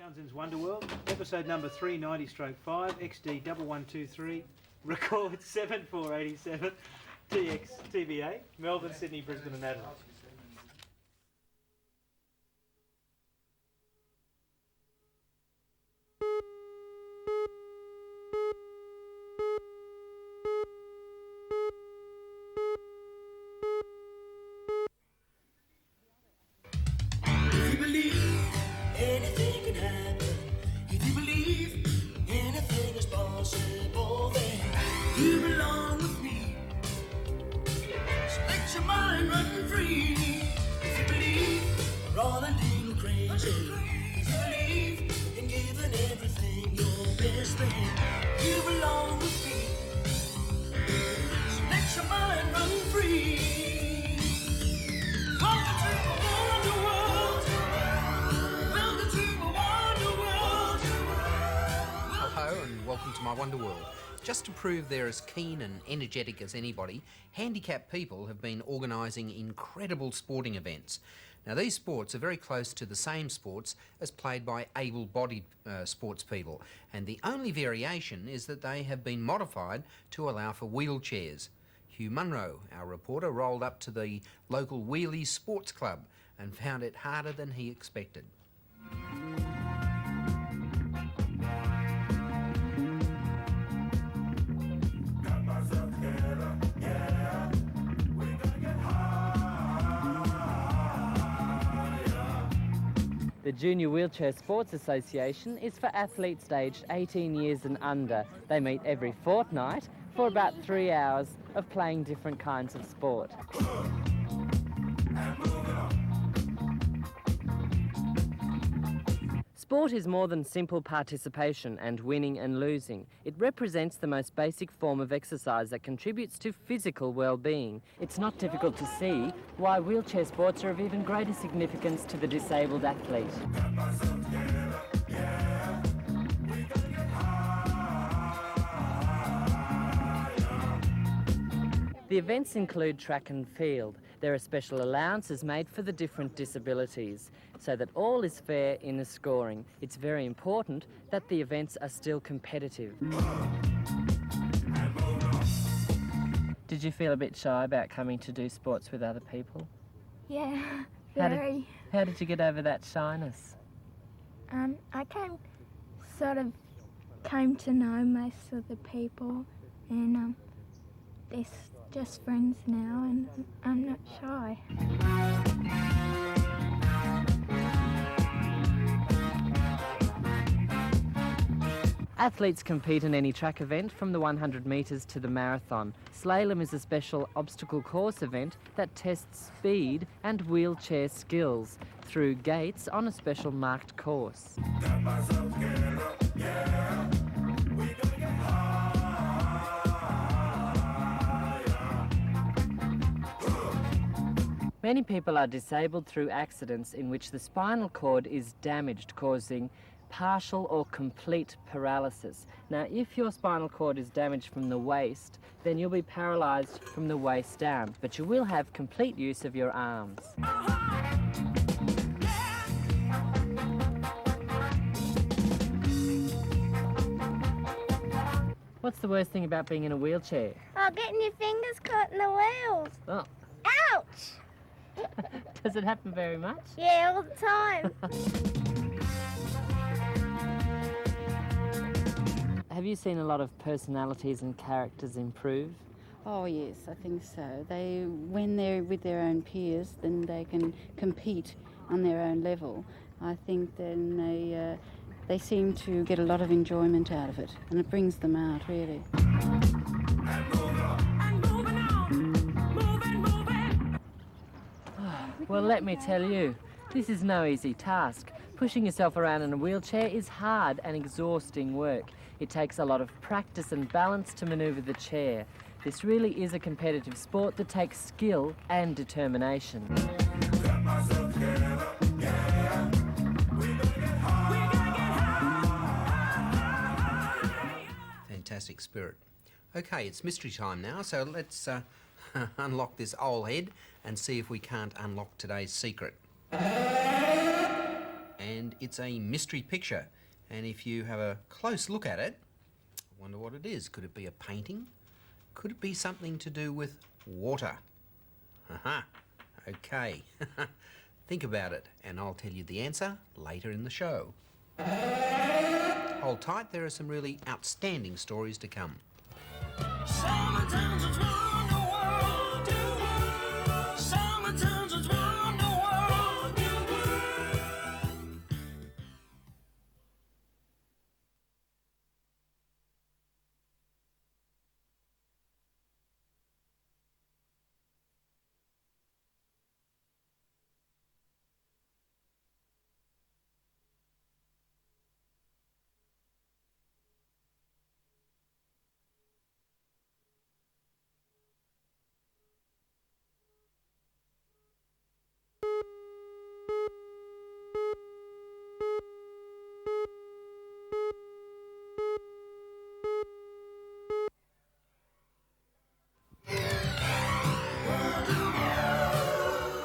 Townsend's Wonderworld, episode number 390/5, XD 1123, record 7487, TX TBA, Melbourne, Sydney, Brisbane and Adelaide. Just to prove they're as keen and energetic as anybody, handicapped people have been organising incredible sporting events. Now, these sports are very close to the same sports as played by able-bodied sports people, and the only variation is that they have been modified to allow for wheelchairs. Hugh Munro, our reporter, rolled up to the local Wheelies Sports Club and found it harder than he expected. The Junior Wheelchair Sports Association is for athletes aged 18 years and under. They meet every fortnight for about 3 hours of playing different kinds of sport. Sport is more than simple participation and winning and losing. It represents the most basic form of exercise that contributes to physical well-being. It's not difficult to see why wheelchair sports are of even greater significance to the disabled athlete. The events include track and field. There are special allowances made for the different disabilities, so that all is fair in the scoring. It's very important that the events are still competitive. Did you feel a bit shy about coming to do sports with other people? Yeah, very. How did you get over that shyness? I came to know most of the people, and they're just friends now, and I'm not shy. Athletes compete in any track event from the 100 metres to the marathon. Slalom is a special obstacle course event that tests speed and wheelchair skills through gates on a special marked course. Many people are disabled through accidents in which the spinal cord is damaged, causing partial or complete paralysis. Now, if your spinal cord is damaged from the waist, then you'll be paralysed from the waist down, but you will have complete use of your arms. What's the worst thing about being in a wheelchair? Oh, getting your fingers caught in the wheels. Oh. Ouch! Does it happen very much? Yeah, all the time. Have you seen a lot of personalities and characters improve? Oh yes, I think so. When they're with their own peers, then they can compete on their own level. I think then they seem to get a lot of enjoyment out of it, and it brings them out really. Well, let me tell you, this is no easy task. Pushing yourself around in a wheelchair is hard and exhausting work. It takes a lot of practice and balance to manoeuvre the chair. This really is a competitive sport that takes skill and determination. Fantastic spirit. Okay, it's mystery time now, so let's unlock this old head and see if we can't unlock today's secret. And and it's a mystery picture. And if you have a close look at it, I wonder what it is. Could it be a painting? Could it be something to do with water? Aha, okay. Think about it, and I'll tell you the answer later in the show. Hold tight, there are some really outstanding stories to come. Simon Townsend's Wonder World. Simon Townsend's Wonder World.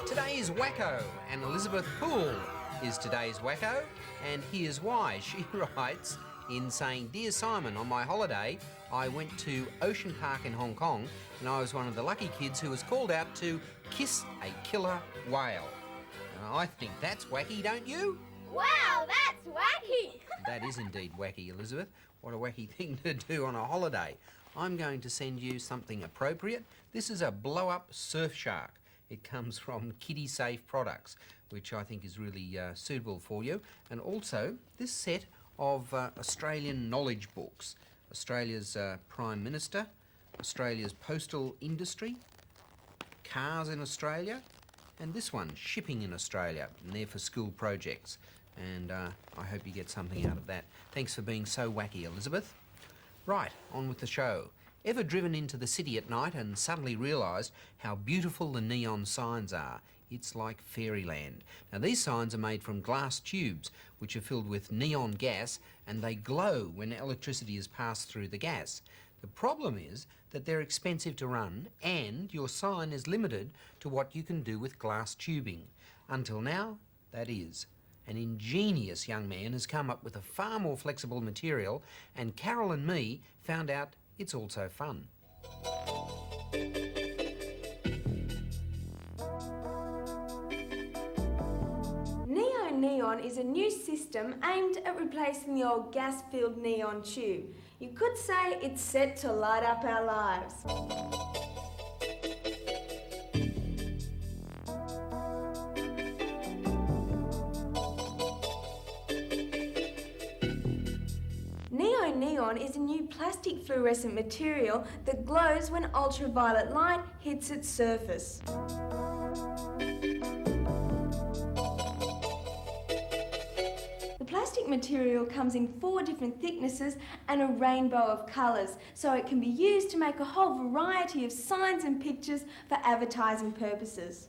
Today's Wacko, and Elizabeth Poole is today's Wacko, and here's why. She writes in saying, "Dear Simon, on my holiday I went to Ocean Park in Hong Kong and I was one of the lucky kids who was called out to kiss a killer whale." Now, I think that's wacky, don't you? Wow, that's wacky! That is indeed wacky, Elizabeth. What a wacky thing to do on a holiday. I'm going to send you something appropriate. This is a blow-up surf shark. It comes from Kiddie Safe Products, which I think is really suitable for you. And also this set of Australian knowledge books. Australia's Prime Minister, Australia's postal industry, cars in Australia, and this one, shipping in Australia, and they're for school projects. And I hope you get something out of that. Thanks for being so wacky, Elizabeth. Right, on with the show. Ever driven into the city at night and suddenly realised how beautiful the neon signs are? It's like fairyland. Now, these signs are made from glass tubes, which are filled with neon gas, and they glow when electricity is passed through the gas. The problem is that they're expensive to run, and your sign is limited to what you can do with glass tubing. Until now, that is. An ingenious young man has come up with a far more flexible material, and Carol and me found out it's also fun. Neon is a new system aimed at replacing the old gas-filled neon tube. You could say it's set to light up our lives. Neon is a new plastic fluorescent material that glows when ultraviolet light hits its surface. The plastic material comes in 4 different thicknesses and a rainbow of colours, so it can be used to make a whole variety of signs and pictures for advertising purposes.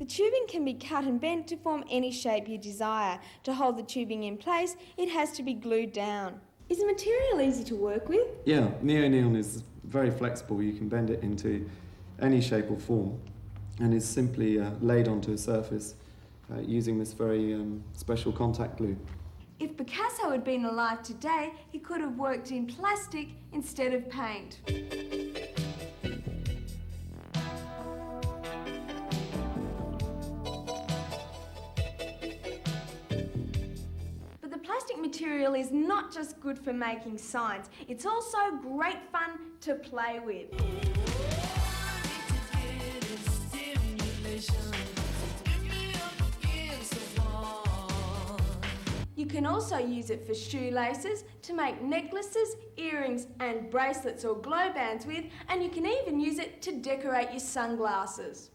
Tubing can be cut and bent to form any shape you desire. To hold the tubing in place, it has to be glued down. Is the material easy to work with? Yeah, neon is very flexible. You can bend it into any shape or form, and is simply laid onto a surface using this very special contact glue. If Picasso had been alive today, he could have worked in plastic instead of paint. Material is not just good for making signs, it's also great fun to play with. You can also use it for shoelaces, to make necklaces, earrings and bracelets or glow bands with, and you can even use it to decorate your sunglasses.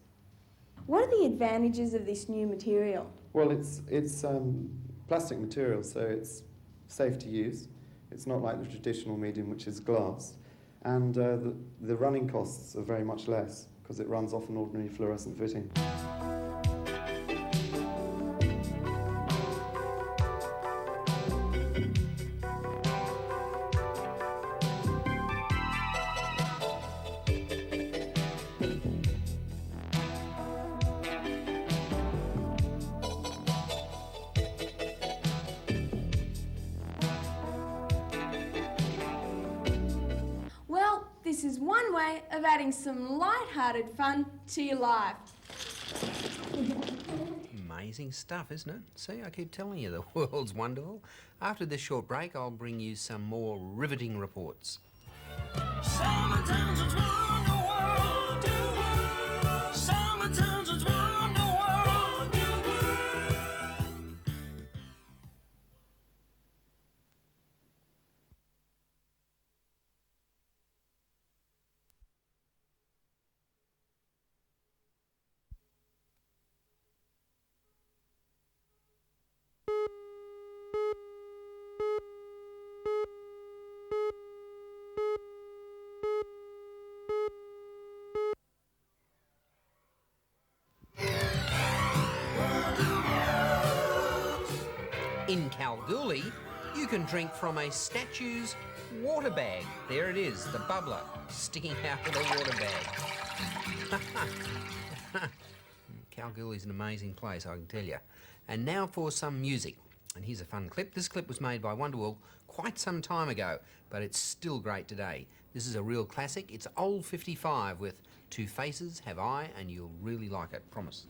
What are the advantages of this new material? Well, it's plastic material, so it's safe to use. It's not like the traditional medium, which is glass. And the running costs are very much less because it runs off an ordinary fluorescent fitting. Well, this is one way of adding some light-hearted fun to your life. Amazing stuff, isn't it? See, I keep telling you, the world's wonderful. After this short break, I'll bring you some more riveting reports. Simon Townsend's Wonder World. Simon Townsend's Wonder World. In Kalgoorlie, you can drink from a statue's water bag. There it is, the bubbler, sticking out of the water bag. Kalgoorlie's an amazing place, I can tell you. And now for some music. And here's a fun clip. This clip was made by Wonderworld quite some time ago, but it's still great today. This is a real classic. It's Old 55 with Two Faces Have I, and you'll really like it, promise.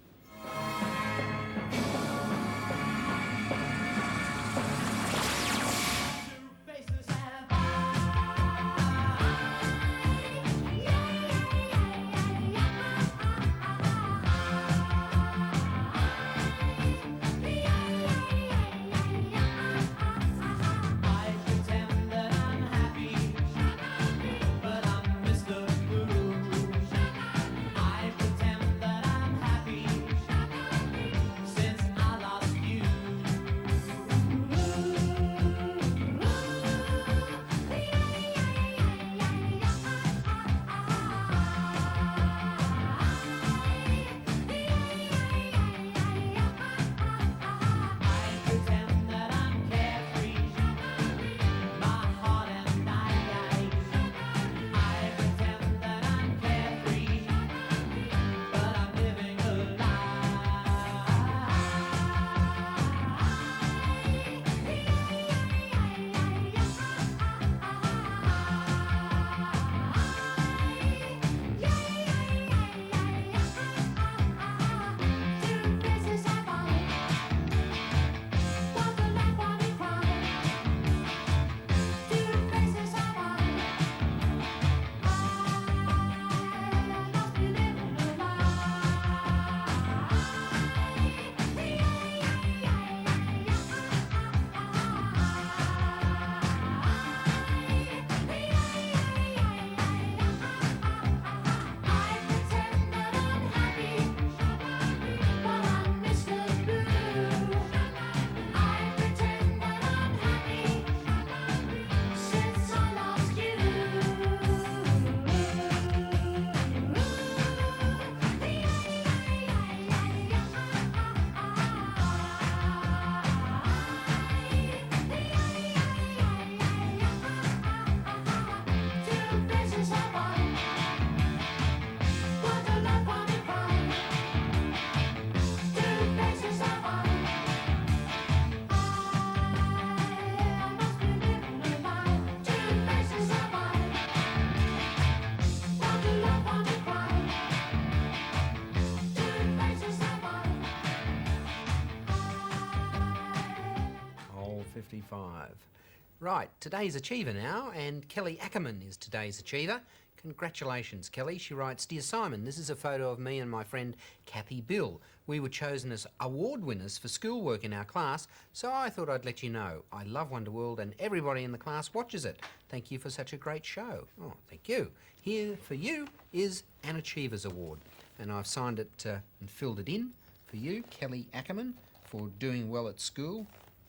Right, today's achiever now, and Kelly Ackerman is today's achiever. Congratulations, Kelly. She writes, Dear Simon, this is a photo of me and my friend Kathy Bill. We were chosen as award winners for schoolwork in our class, so I thought I'd let you know. I love Wonderworld and everybody in the class watches it. Thank you for such a great show. Oh, thank you. Here for you is an Achievers Award, and I've signed it and filled it in for you, Kelly Ackerman, for doing well at school.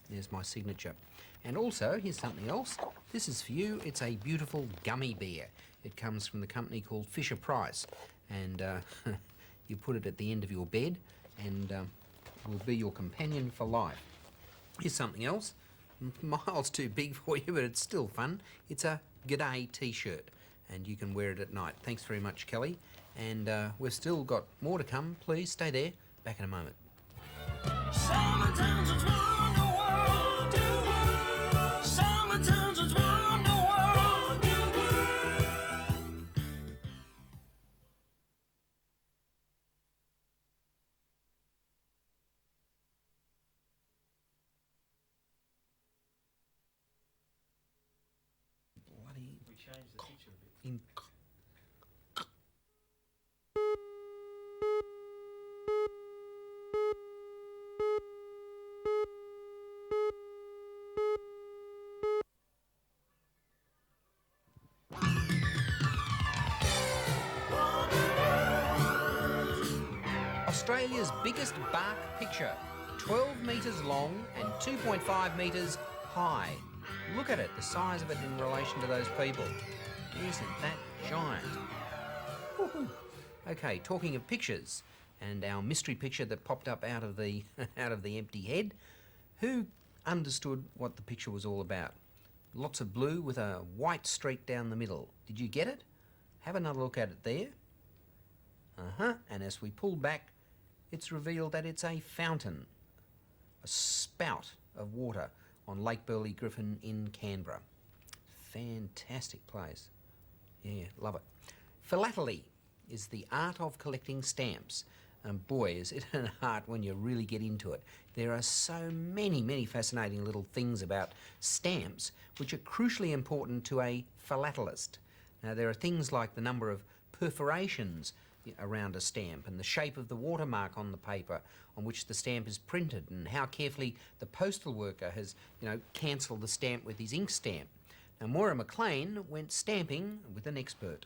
There's my signature. And also, here's something else. This is for you. It's a beautiful gummy bear. It comes from the company called Fisher-Price, and you put it at the end of your bed and will be your companion for life. Here's something else. Miles too big for you, but it's still fun. It's a G'day t-shirt, and you can wear it at night. Thanks very much, Kelly. And we've still got more to come. Please stay there. Back in a moment. Simon Townsend's Wonder World. Simon Townsend's Wonder World. Bloody... We changed the picture a bit. In... Australia's biggest bark picture, 12 metres long and 2.5 metres high. Look at it, the size of it in relation to those people. Isn't that giant? Woo-hoo. Okay, talking of pictures, and our mystery picture that popped up out of the empty head, who understood what the picture was all about? Lots of blue with a white streak down the middle. Did you get it? Have another look at it there. And as we pull back, it's revealed that it's a fountain, a spout of water on Lake Burley Griffin in Canberra. Fantastic place. Yeah, love it. Philately is the art of collecting stamps. And boy, is it an art when you really get into it. There are so many fascinating little things about stamps which are crucially important to a philatelist. Now, there are things like the number of perforations around a stamp and the shape of the watermark on the paper on which the stamp is printed and how carefully the postal worker has, cancelled the stamp with his ink stamp. Now, Moira McLean went stamping with an expert.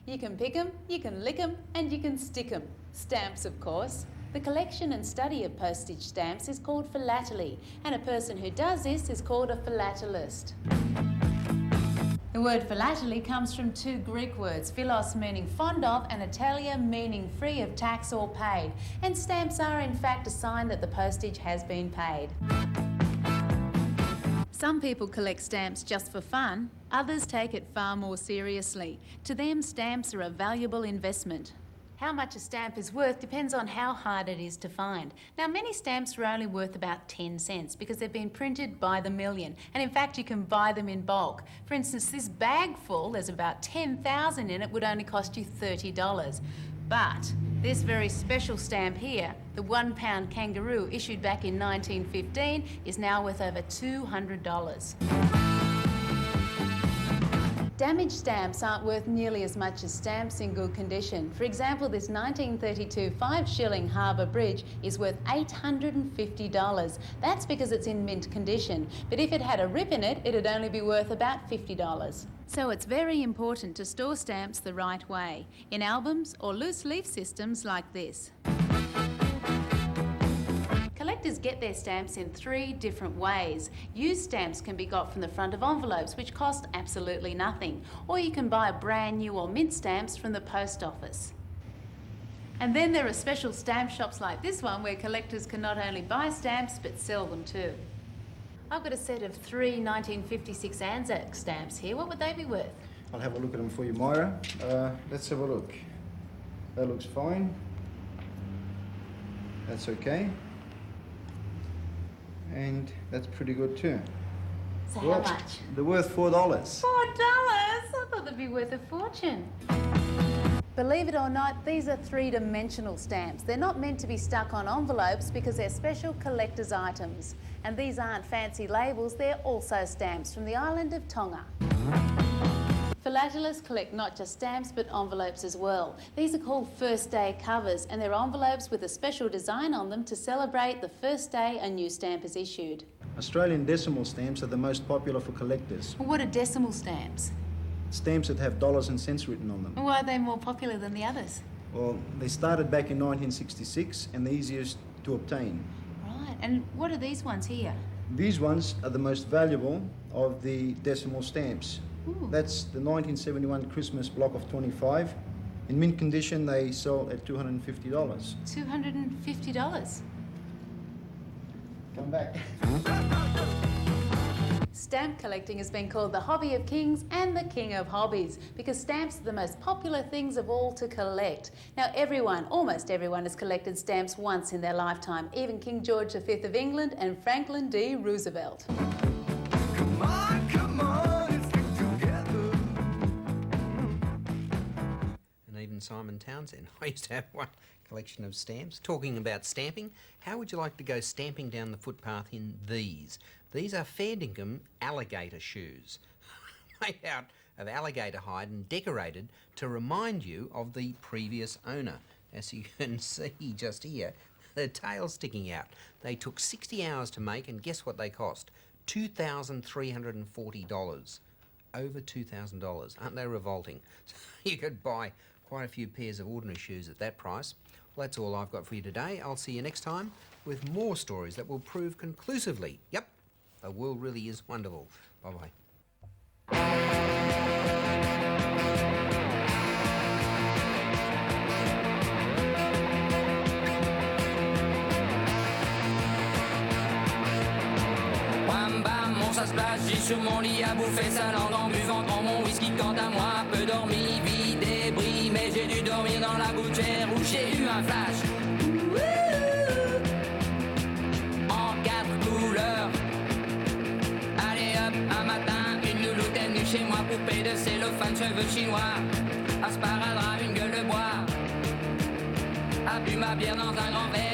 You can pick 'em, you can lick 'em, and you can stick 'em. Stamps, of course. The collection and study of postage stamps is called philately, and a person who does this is called a philatelist. The word philately comes from two Greek words, philos meaning fond of and Italia meaning free of tax or paid. And stamps are in fact a sign that the postage has been paid. Some people collect stamps just for fun, others take it far more seriously. To them, stamps are a valuable investment. How much a stamp is worth depends on how hard it is to find. Now, many stamps are only worth about 10 cents because they've been printed by the million. And in fact, you can buy them in bulk. For instance, this bag full, there's about 10,000 in it, would only cost you $30. But this very special stamp here, the £1 kangaroo issued back in 1915, is now worth over $200. Damaged stamps aren't worth nearly as much as stamps in good condition. For example, this 1932 5-shilling Harbour Bridge is worth $850. That's because it's in mint condition. But if it had a rip in it, it'd only be worth about $50. So it's very important to store stamps the right way, in albums or loose leaf systems like this. Collectors get their stamps in 3 different ways. Used stamps can be got from the front of envelopes, which cost absolutely nothing. Or you can buy brand new or mint stamps from the post office. And then there are special stamp shops like this one where collectors can not only buy stamps but sell them too. I've got a set of 3 1956 Anzac stamps here. What would they be worth? I'll have a look at them for you, Moira. Let's have a look. That looks fine. That's okay. And that's pretty good too. So how much? They're worth $4. $4? I thought they'd be worth a fortune. Believe it or not, these are 3-dimensional stamps. They're not meant to be stuck on envelopes because they're special collector's items. And these aren't fancy labels, they're also stamps from the island of Tonga. Philatelists collect not just stamps but envelopes as well. These are called first day covers and they're envelopes with a special design on them to celebrate the first day a new stamp is issued. Australian decimal stamps are the most popular for collectors. What are decimal stamps? Stamps that have dollars and cents written on them. Why are they more popular than the others? Well, they started back in 1966 and the easiest to obtain. Right, and what are these ones here? These ones are the most valuable of the decimal stamps. Ooh. That's the 1971 Christmas block of 25. In mint condition, they sell at $250. $250. Come back. Stamp collecting has been called the hobby of kings and the king of hobbies because stamps are the most popular things of all to collect. Now everyone, almost everyone, has collected stamps once in their lifetime, even King George V of England and Franklin D. Roosevelt. Come on, let's stick together. And even Simon Townsend. I used to have one collection of stamps. Talking about stamping, how would you like to go stamping down the footpath in these? These are fair dinkum alligator shoes, made out of alligator hide and decorated to remind you of the previous owner. As you can see just here, the tail sticking out. They took 60 hours to make, and guess what they cost? $2,340. Over $2,000. Aren't they revolting? You could buy quite a few pairs of ordinary shoes at that price. Well, that's all I've got for you today. I'll see you next time with more stories that will prove conclusively, yep, the world really is wonderful. Bye-bye. Bam bam, mon ça se place, j'ai sur mon lit à bouffer sa langue en buvant dans mon whisky. Quant à moi, peu dormi, vie débris, mais j'ai dû dormir dans la gouttière où j'ai eu un flash. En 4 couleurs. Allez hop, un matin, une louloute est venue chez moi, poupée de cellophane, cheveux chinois, un sparadrap, une gueule de bois, a bu ma bière dans un grand verre.